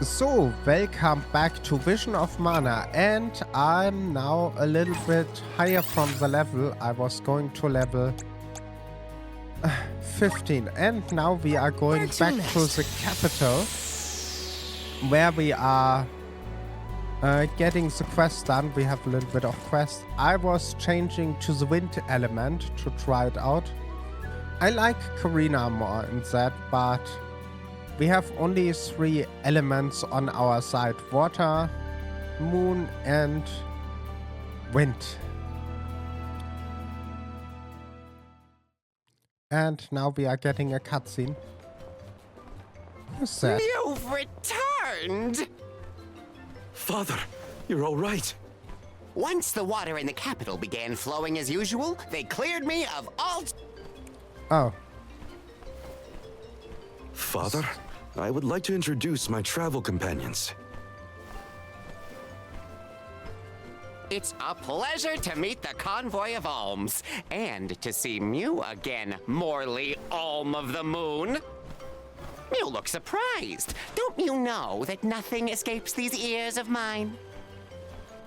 So, welcome back to Vision of Mana, and I'm now a little bit higher from the level. I was going to level 15, and now we are going back to the capital, where we are getting the quest done. We have a little bit of quest. I was changing to the wind element to try it out. I like Karina more in that, but we have only 3 elements on our side: water, moon, and wind. And now we are getting a cutscene. Who's that? You've returned! Father, you're all right. Once the water in the capital began flowing as usual, they cleared me of all... Oh. Father, I would like to introduce my travel companions. It's a pleasure to meet the convoy of alms, and to see Mew again, Morley Alm of the Moon. You look surprised. Don't you know that nothing escapes these ears of mine?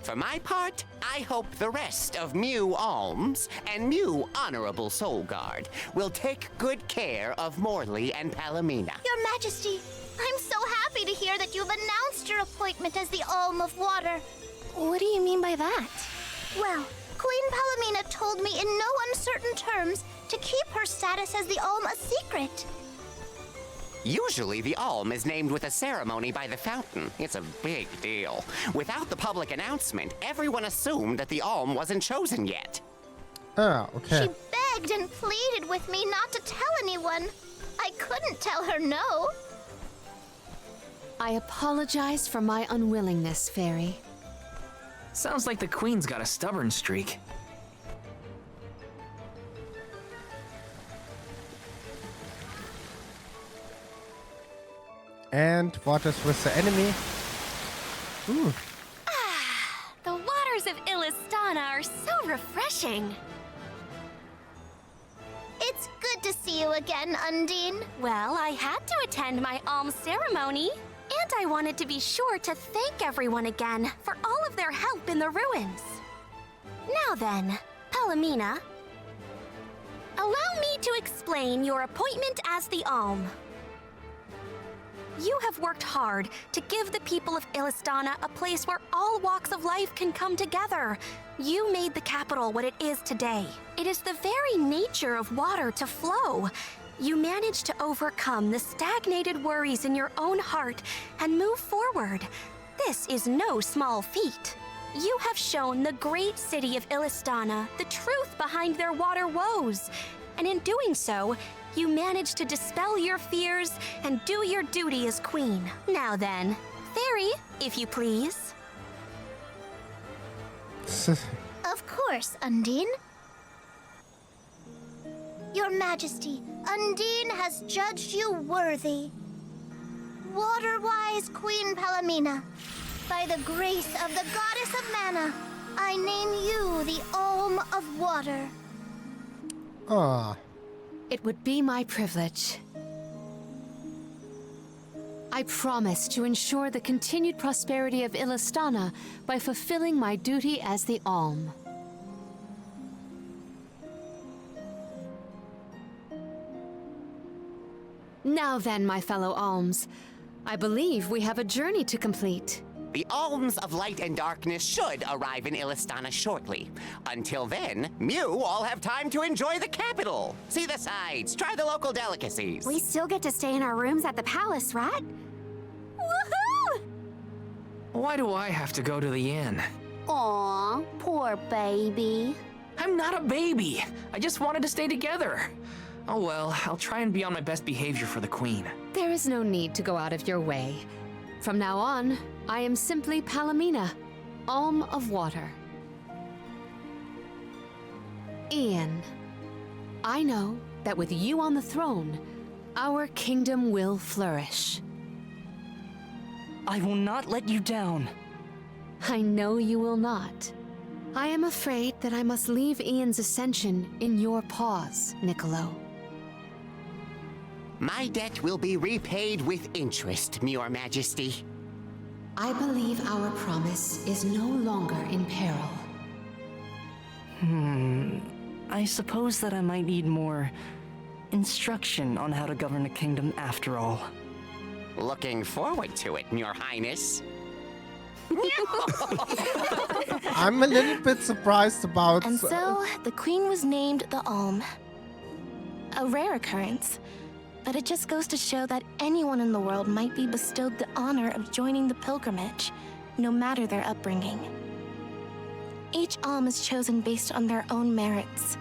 For my part, I hope the rest of Mew Alms and Mew Honorable Soul Guard will take good care of Morley and Palomina. Your Majesty, I'm so happy to hear that you've announced your appointment as the Alm of Water. What do you mean by that? Well, Queen Palomina told me in no uncertain terms to keep her status as the Alm a secret. Usually, the Alm is named with a ceremony by the fountain. It's a big deal. Without the public announcement, everyone assumed that the Alm wasn't chosen yet. Ah, okay. She begged and pleaded with me not to tell anyone. I couldn't tell her no. I apologize for my unwillingness, Faerie. Sounds like the Queen's got a stubborn streak. And what is with the enemy? Ooh. The waters of Illistana are so refreshing. It's good to see you again, Undine. Well, I had to attend my alms ceremony. And I wanted to be sure to thank everyone again for all of their help in the ruins. Now then, Palomina, allow me to explain your appointment as the Alm. You have worked hard to give the people of Illistana a place where all walks of life can come together. You made the capital what it is today. It is the very nature of water to flow. You managed to overcome the stagnated worries in your own heart and move forward. This is no small feat. You have shown the great city of Illistana the truth behind their water woes. And in doing so, you managed to dispel your fears and do your duty as queen. Now then, Faerie, if you please. Of course, Undine. Your Majesty, Undine has judged you worthy. Water-wise Queen Palomina, by the grace of the Goddess of Mana, I name you the Alm of Water. Ah. It would be my privilege. I promise to ensure the continued prosperity of Illistana by fulfilling my duty as the Alm. Now then, my fellow alms, I believe we have a journey to complete. The Alms of Light and Darkness should arrive in Illistana shortly. Until then, Mew all have time to enjoy the capital. See the sights, try the local delicacies. We still get to stay in our rooms at the palace, right? Woohoo! Why do I have to go to the inn? Aw, poor baby. I'm not a baby. I just wanted to stay together. Oh well, I'll try and be on my best behavior for the Queen. There is no need to go out of your way. From now on, I am simply Palomina, Alm of Water. Ian, I know that with you on the throne, our kingdom will flourish. I will not let you down. I know you will not. I am afraid that I must leave Ian's ascension in your paws, Niccolo. My debt will be repaid with interest, Your Majesty. I believe our promise is no longer in peril. I suppose that I might need more instruction on how to govern a kingdom after all. Looking forward to it, Your Highness. I'm a little bit surprised about... And so, the queen was named the Alm. A rare occurrence, but it just goes to show that anyone in the world might be bestowed the honor of joining the pilgrimage, no matter their upbringing. Each Alm is chosen based on their own merits.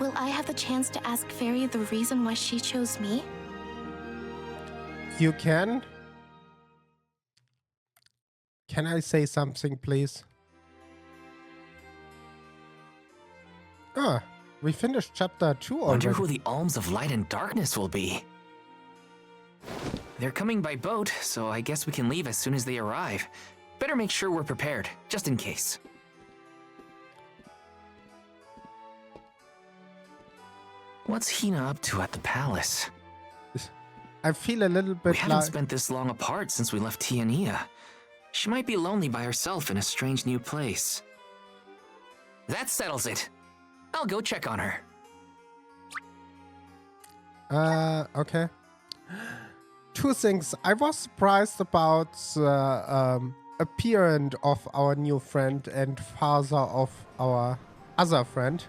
Will I have the chance to ask Faerie the reason why she chose me? You can? Can I say something, please? Ah, we finished chapter 2 already. Wonder who the Alms of Light and Darkness will be. They're coming by boat, so I guess we can leave as soon as they arrive. Better make sure we're prepared, just in case. What's Hina up to at the palace? I feel a little bit We haven't like... spent this long apart since we left Tiania. She might be lonely by herself in a strange new place. That settles it. I'll go check on her. Okay. Two things. I was surprised about the appearance of our new friend and father of our other friend.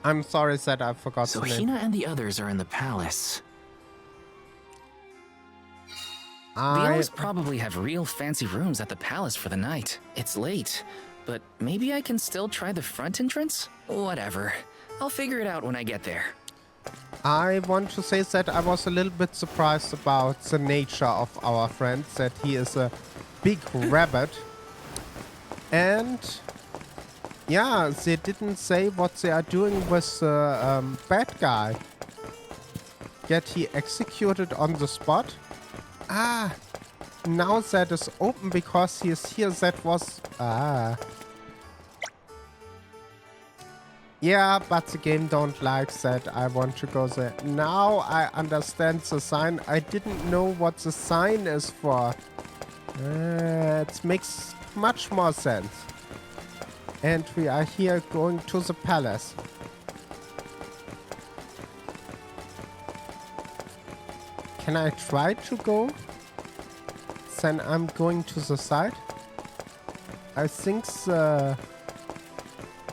I'm sorry that I forgot So the name. Hina and the others are in the palace. The Elves probably have real fancy rooms at the palace for the night. It's late, but maybe I can still try the front entrance? Whatever. I'll figure it out when I get there. I want to say that I was a little bit surprised about the nature of our friend, that he is a big rabbit. And yeah, they didn't say what they are doing with the bad guy. Get he executed on the spot? Ah, now that is open because he is here. That was... Ah. Yeah, but the game don't like that. I want to go there. Now I understand the sign. I didn't know what the sign is for. It makes much more sense. And we are here going to the palace. Can I try to go? Then I'm going to the side. I think the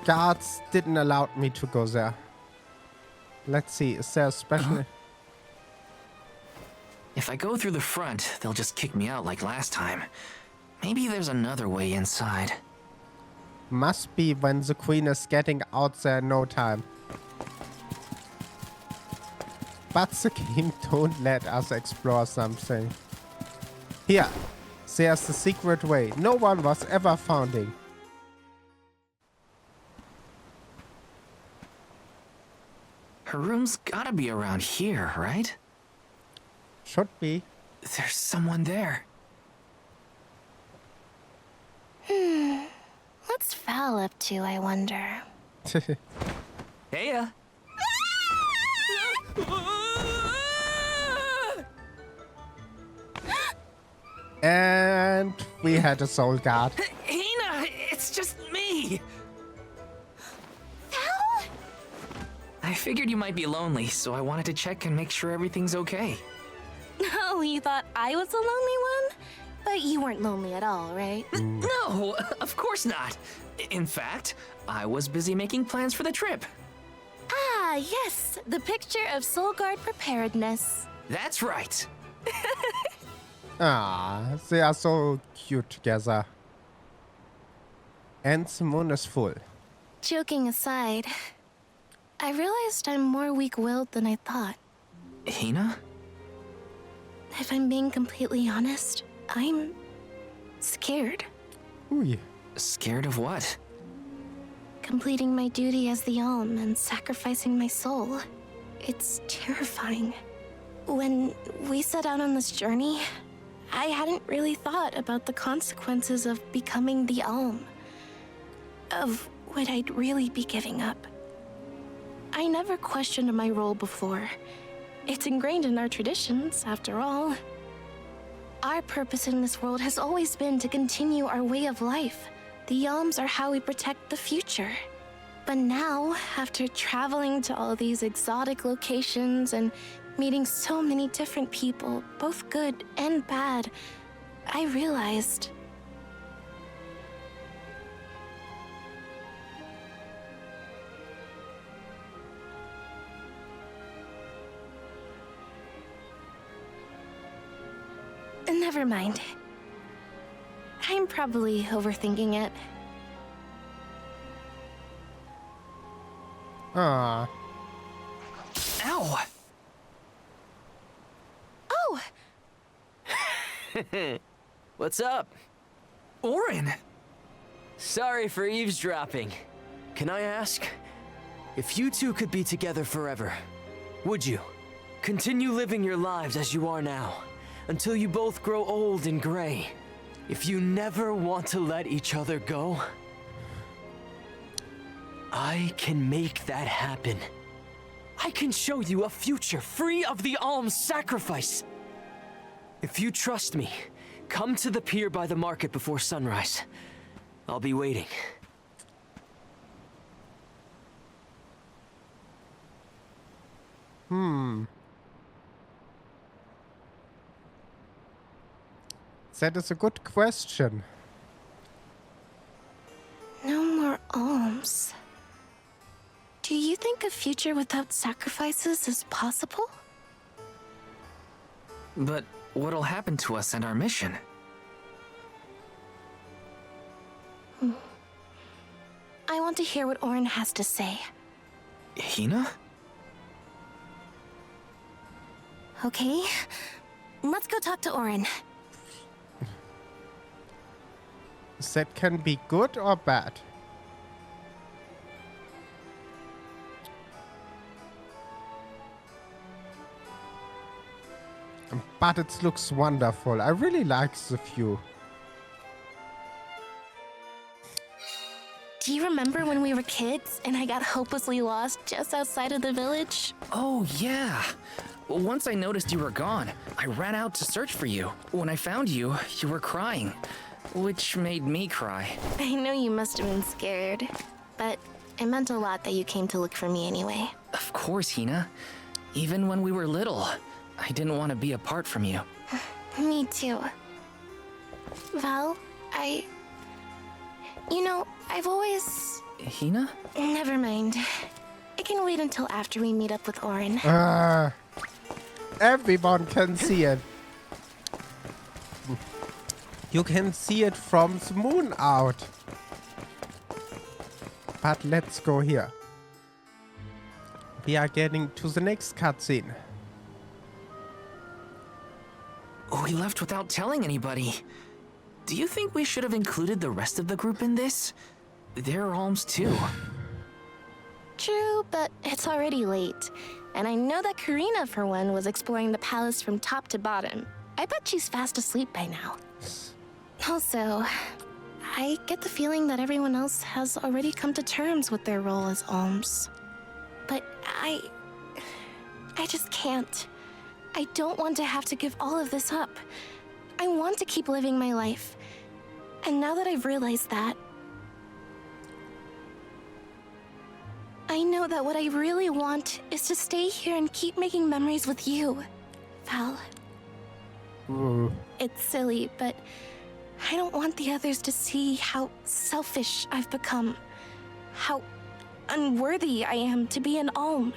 guards didn't allow me to go there. Let's see, is there a special... If I go through the front, they'll just kick me out like last time. Maybe there's another way inside. Must be when the queen is getting out there in no time. But the game don't let us explore something. Here, there's the secret way. No one was ever founding. Her room's gotta be around here, right? Should be. There's someone there. What's Val up to, I wonder? Heya! And we had a soul guard. Hina, it's just me! Val? I figured you might be lonely, so I wanted to check and make sure everything's okay. Oh, you thought I was the lonely one? But you weren't lonely at all, right? No, of course not. In fact, I was busy making plans for the trip. Ah, yes, the picture of Soul Guard preparedness. That's right. Ah, they are so cute together. And the moon is full. Joking aside, I realized I'm more weak-willed than I thought. Hina? If I'm being completely honest, I'm scared. Ooh. Scared of what? Completing my duty as the Alm and sacrificing my soul. It's terrifying. When we set out on this journey, I hadn't really thought about the consequences of becoming the Alm. Of what I'd really be giving up. I never questioned my role before. It's ingrained in our traditions, after all. Our purpose in this world has always been to continue our way of life. The alms are how we protect the future. But now, after traveling to all these exotic locations and meeting so many different people, both good and bad, I realized... Never mind. I'm probably overthinking it. Ah. Ow! Oh! What's up? Orin! Sorry for eavesdropping. Can I ask? If you two could be together forever, would you? Continue living your lives as you are now, until you both grow old and gray. If you never want to let each other go, I can make that happen. I can show you a future free of the alms sacrifice. If you trust me, come to the pier by the market before sunrise. I'll be waiting. That is a good question. No more alms. Do you think a future without sacrifices is possible? But what'll happen to us and our mission? I want to hear what Orin has to say. Hina? Okay, let's go talk to Orin. That can be good or bad. But it looks wonderful. I really like the view. Do you remember when we were kids and I got hopelessly lost just outside of the village? Oh, yeah. Well, once I noticed you were gone, I ran out to search for you. When I found you, you were crying, which made me cry. I know you must have been scared, but it meant a lot that you came to look for me anyway. Of course, Hina. Even when we were little, I didn't want to be apart from you. Me too. Val, You know, I've always... Hina? Never mind. It can wait until after we meet up with Orin. Everyone can see it. You can see it from the moon out. But let's go here. We are getting to the next cutscene. We left without telling anybody. Do you think we should have included the rest of the group in this? They're alms too. True, but it's already late. And I know that Karina, for one, was exploring the palace from top to bottom. I bet she's fast asleep by now. Also, I get the feeling that everyone else has already come to terms with their role as alms. But I just can't. I don't want to have to give all of this up. I want to keep living my life. And now that I've realized that, I know that what I really want is to stay here and keep making memories with you, Val. It's silly, but I don't want the others to see how selfish I've become. How unworthy I am to be an alm.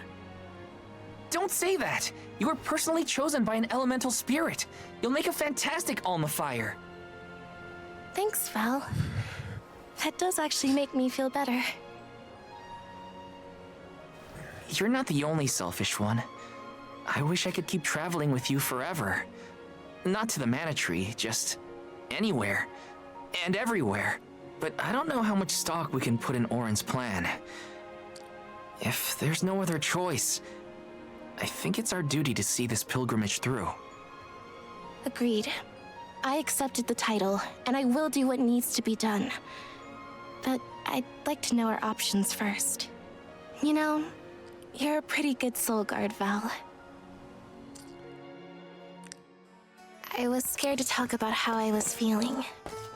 Don't say that! You were personally chosen by an elemental spirit. You'll make a fantastic alma fire. Thanks, Val. That does actually make me feel better. You're not the only selfish one. I wish I could keep traveling with you forever. Not to the Mana Tree, just anywhere. And everywhere. But I don't know how much stock we can put in Orin's plan. If there's no other choice, I think it's our duty to see this pilgrimage through. Agreed. I accepted the title, and I will do what needs to be done. But I'd like to know our options first. You know, you're a pretty good soul guard, Val. I was scared to talk about how I was feeling.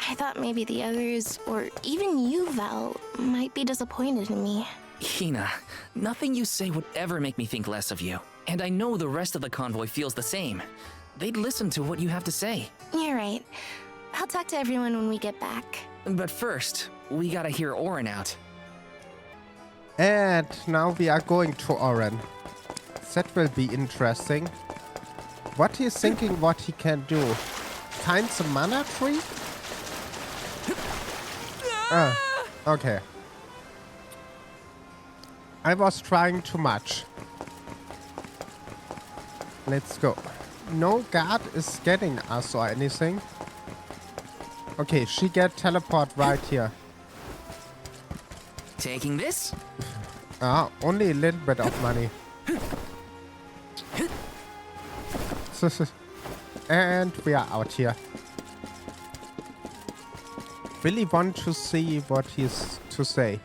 I thought maybe the others, or even you, Val, might be disappointed in me. Hina, nothing you say would ever make me think less of you. And I know the rest of the convoy feels the same. They'd listen to what you have to say. You're right. I'll talk to everyone when we get back. But first, we gotta hear Orin out. And now we are going to Orin. That will be interesting. What he's thinking what he can do. Find the mana tree? Okay. I was trying too much. Let's go. No guard is getting us or anything. Okay, she get teleport right here. Taking this? Only a little bit of money. And we are out here. Really want to see what he's to say.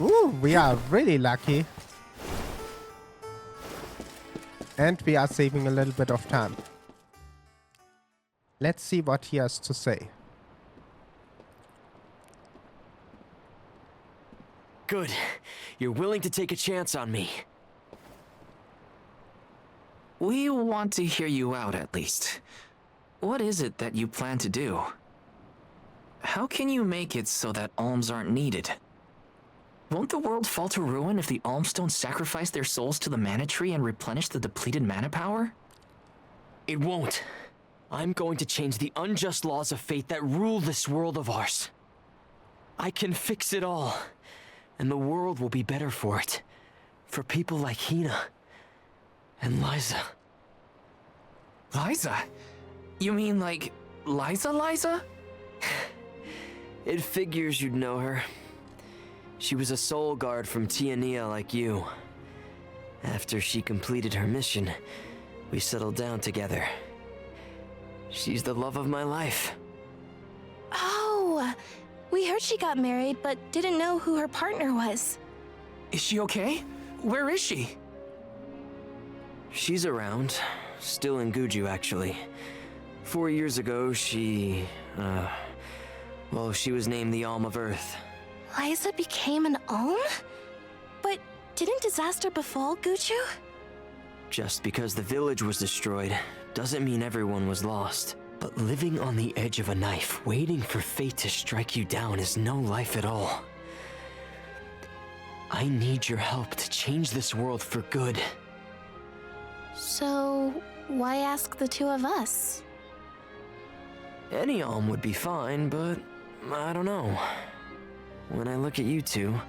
Ooh, we are really lucky. And we are saving a little bit of time. Let's see what he has to say. Good. You're willing to take a chance on me. We want to hear you out, at least. What is it that you plan to do? How can you make it so that alms aren't needed? Won't the world fall to ruin if the alms don't sacrifice their souls to the mana tree and replenish the depleted mana power? It won't. I'm going to change the unjust laws of fate that rule this world of ours. I can fix it all, and the world will be better for it. For people like Hina and Liza. Liza? You mean like Liza? It figures you'd know her. She was a soul guard from Tiania like you. After she completed her mission, we settled down together. She's the love of my life. Oh, we heard she got married, but didn't know who her partner was. Is she okay? Where is she? She's around. Still in Guju, actually. 4 years ago, she was named the Alm of Earth. Liza became an alm? But didn't disaster befall Guju? Just because the village was destroyed doesn't mean everyone was lost. But living on the edge of a knife, waiting for fate to strike you down is no life at all. I need your help to change this world for good. So, why ask the two of us? Any alm would be fine, but I don't know. When I look at you two,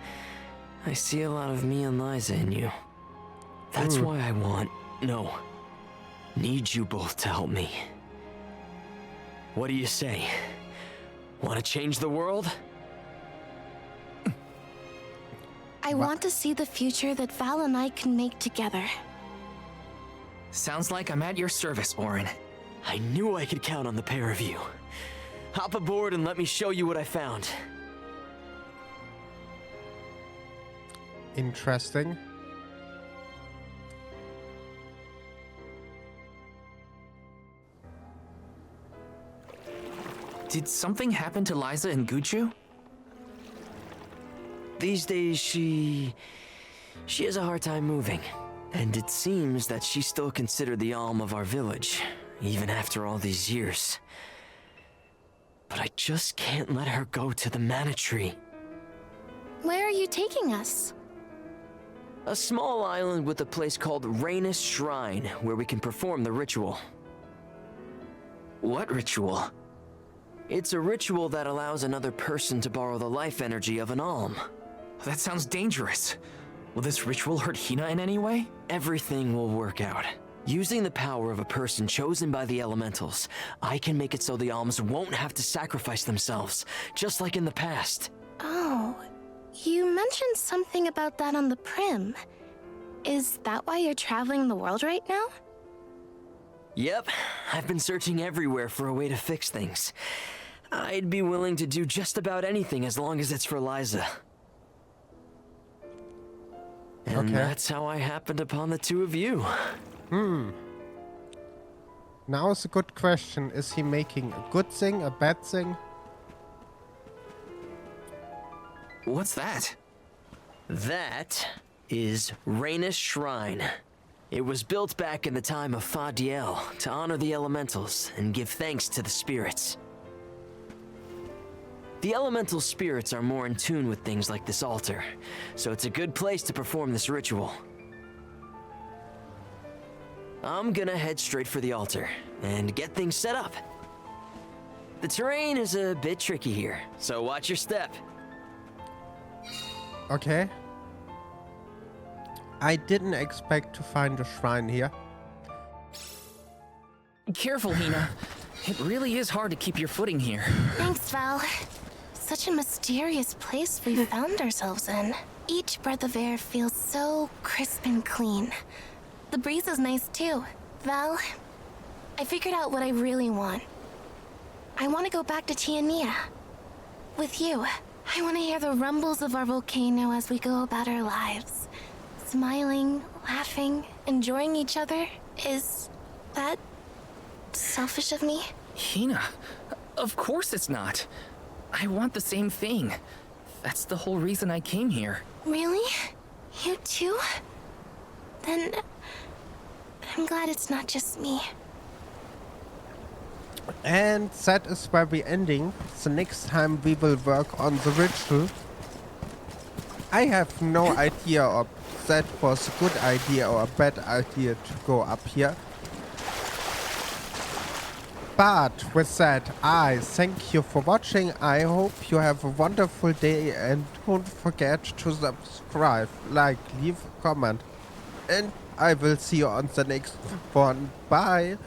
I see a lot of me and Liza in you. That's why I need you both to help me. What do you say? Want to change the world? I want to see the future that Val and I can make together. Sounds like I'm at your service, Orin. I knew I could count on the pair of you. Hop aboard and let me show you what I found. Interesting. Did something happen to Liza and Guju? These days, she has a hard time moving. And it seems that she's still considered the alm of our village, even after all these years. But I just can't let her go to the mana tree. Where are you taking us? A small island with a place called Rainus Shrine, where we can perform the ritual. What ritual? It's a ritual that allows another person to borrow the life energy of an alm. That sounds dangerous. Will this ritual hurt Hina in any way? Everything will work out. Using the power of a person chosen by the elementals, I can make it so the alms won't have to sacrifice themselves, just like in the past. Oh, you mentioned something about that on the Prim. Is that why you're traveling the world right now? Yep, I've been searching everywhere for a way to fix things. I'd be willing to do just about anything as long as it's for Liza. And that's how I happened upon the two of you. Now is a good question. Is he making a good thing, a bad thing? What's that? That is Rhaenus Shrine. It was built back in the time of Faerie to honor the elementals and give thanks to the spirits. The elemental spirits are more in tune with things like this altar, so it's a good place to perform this ritual. I'm gonna head straight for the altar and get things set up. The terrain is a bit tricky here, so watch your step. Okay. I didn't expect to find a shrine here. Careful, Hina. It really is hard to keep your footing here. Thanks, Val. Such a mysterious place we found ourselves in. Each breath of air feels so crisp and clean. The breeze is nice too. Val, I figured out what I really want. I want to go back to Tiania. With you. I want to hear the rumbles of our volcano as we go about our lives. Smiling, laughing, enjoying each other. Is that selfish of me? Hina, of course it's not. I want the same thing. That's the whole reason I came here. Really? You too? Then I'm glad it's not just me. And that is where we're ending. The next time we will work on the ritual. I have no idea if that was a good idea or a bad idea to go up here. But with that, I thank you for watching. I hope you have a wonderful day and don't forget to subscribe, like, leave a comment. And I will see you on the next one. Bye.